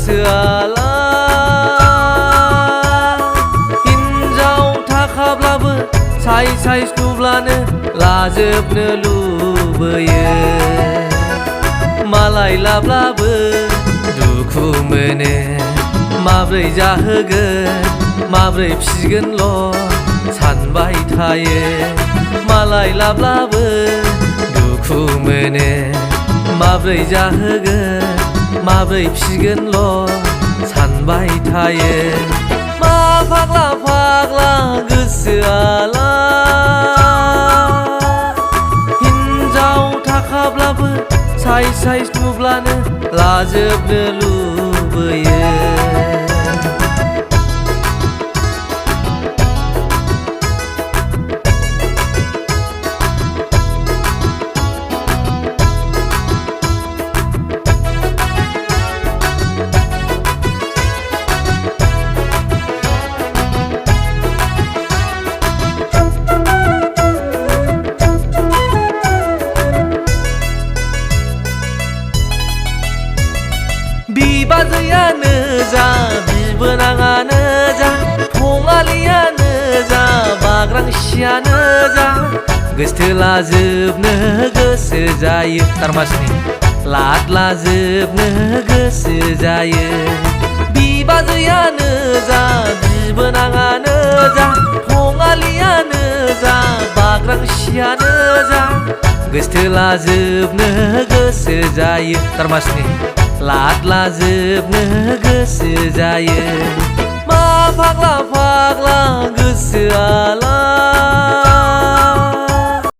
गोसोआला हिन्जाव थाखाब्लाबो साइज नुब्लानो लाजोबनो लुबैयो मालाय लाब्लाबो दुखु मोनो माब्रै जाहोगोन माब्रै फिसिगोनल' सानबाय थायो मालाय लाब्लाबो दुखु मोनो माब्रै जाहोगोन माब्रै फिसिगोनल' सानबाय थायो मा फाग्ला फाग्ला गोसोआला हिन्जाव थाखाब्लाबो साइज नुब्लानो लाजोबनो लुबैयो बिबाजैयानो जा बिबोनाङानो जा थङालियानो जा बाग्रांसियानो जा गोसथोलाजोबनो गोसो जायो तारमासनि लाजोबनो गोसो जायो बिबाजैयानो जा बिबोनाङानो जा थङालियानो जा बाग्रांसियानो जा गोसथोलाजोबनो गोसो जायो तारमासनि लाजोबनो गोसो जायो मा फाग्ला फाग्ला गोसोआला